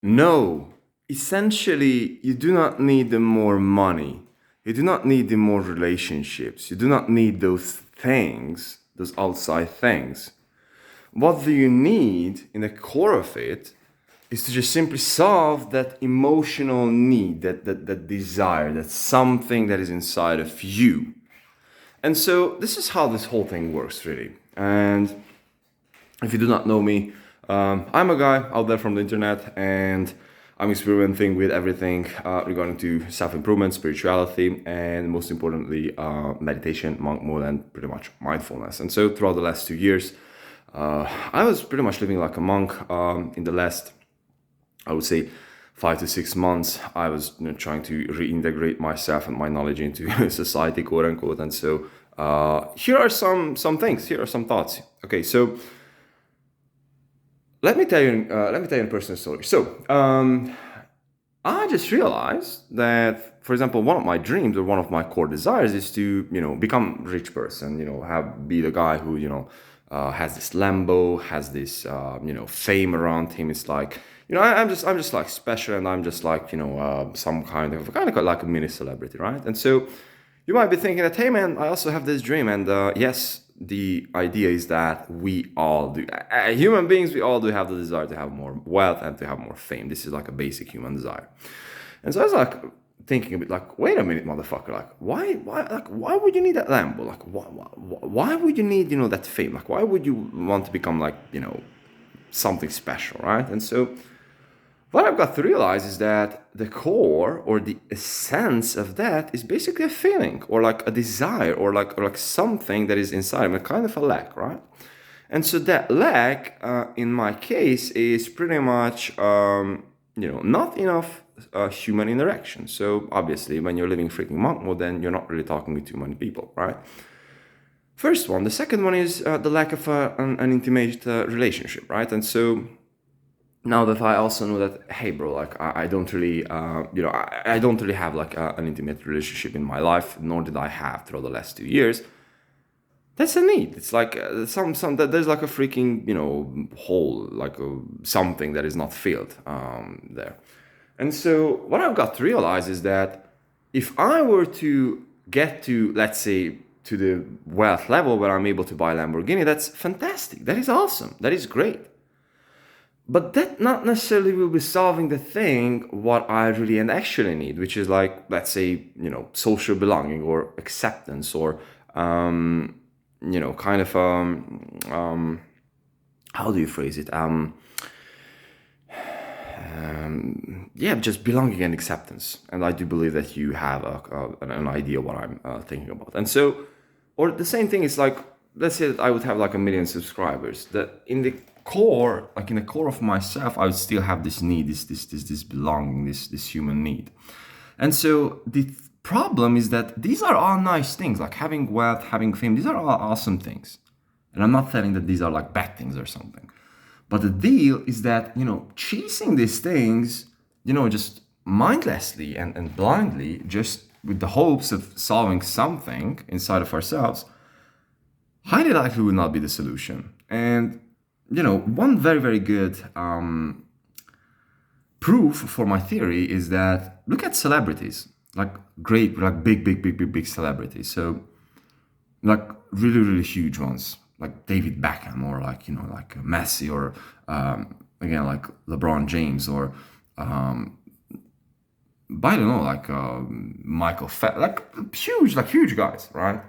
No, essentially, you do not need the more money. You do not need the more relationships. You do not need those things, those outside things. What do you need in the core of it is to just simply solve that emotional need, that desire, that something that is inside of you. And so this is how this whole thing works, really. And if you do not know me, I'm a guy out there from the internet, and I'm experimenting with everything regarding to self-improvement, spirituality, and most importantly, meditation, monk mode, and pretty much mindfulness. And so throughout the last 2 years, I was pretty much living like a monk. In the last, I would say, 5 to 6 months, I was trying to reintegrate myself and my knowledge into society, quote unquote. And so here are some things. Here are some thoughts. Okay, so let me tell you a personal story. So I just realized that, for example, one of my dreams or one of my core desires is to, become a rich person. Be the guy who, has this Lambo, has this, fame around him. It's like, I'm just like special, and I'm just like, some kind of like a mini celebrity, right? And so you might be thinking that, hey man, I also have this dream, and yes, the idea is that we all do. Human beings, we all do have the desire to have more wealth and to have more fame. This is like a basic human desire. And so I was like thinking a bit like, wait a minute, motherfucker, like why would you need that Lambo? Like why would you need that fame? Like why would you want to become like something special, right? And so what I've got to realize is that the core or the essence of that is basically a feeling or like a desire or like something that is inside of me, kind of a lack, right? And so that lack, in my case, is pretty much not enough human interaction. So obviously, when you're living freaking monk mode, then you're not really talking with too many people, right? First one. The second one is the lack of an intimate relationship, right? And so now that I also know that, hey, bro, like I don't really, I don't really have like an intimate relationship in my life, nor did I have throughout the last 2 years. That's a need. It's like some that there's like a freaking hole, like something that is not filled there. And so what I've got to realize is that if I were to get to, let's say, to the wealth level where I'm able to buy a Lamborghini, that's fantastic. That is awesome. That is great. But that not necessarily will be solving the thing what I really and actually need, which is like, let's say, social belonging or acceptance or, kind of, how do you phrase it? Yeah, just belonging and acceptance. And I do believe that you have an idea what I'm thinking about. And so, or the same thing is like, let's say that I would have like 1 million subscribers. That in the core, like in the core of myself, I would still have this need, this belonging, this human need. And so the problem is that these are all nice things, like having wealth, having fame. These are all awesome things. And I'm not saying that these are like bad things or something. But the deal is that, chasing these things, just mindlessly and blindly, just with the hopes of solving something inside of ourselves, highly likely will not be the solution. And, one very, very good proof for my theory is that look at celebrities, like great, like big celebrities. So, like really, really huge ones, like David Beckham or like like Messi or again like LeBron James or but I don't know like Michael like huge guys, right?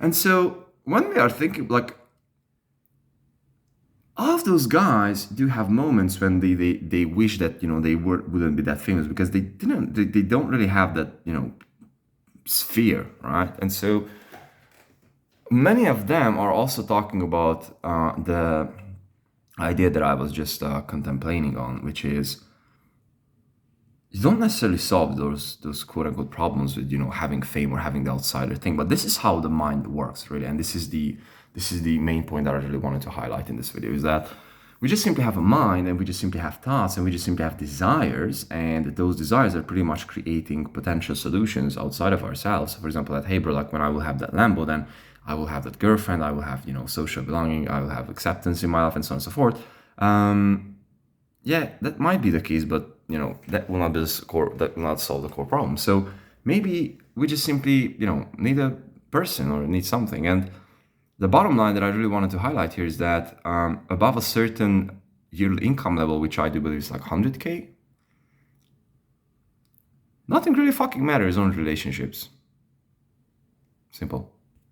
And so when we are thinking like all of those guys do have moments when they wish that they wouldn't be that famous because they don't really have that sphere, right? And so many of them are also talking about the idea that I was just contemplating on, which is you don't necessarily solve those quote unquote problems with having fame or having the outsider thing, but this is how the mind works really, and this is the main point that I really wanted to highlight in this video is that we just simply have a mind and we just simply have thoughts and we just simply have desires, and those desires are pretty much creating potential solutions outside of ourselves. For example, that hey bro, like when I will have that Lambo, then I will have that girlfriend, I will have social belonging, I will have acceptance in my life, and so on and so forth. yeah, that might be the case, but that will not be the core. That will not solve the core problem. So maybe we just simply need a person or need something. And the bottom line that I really wanted to highlight here is that above a certain yearly income level, which I do believe is like 100K, nothing really fucking matters on relationships. Simple.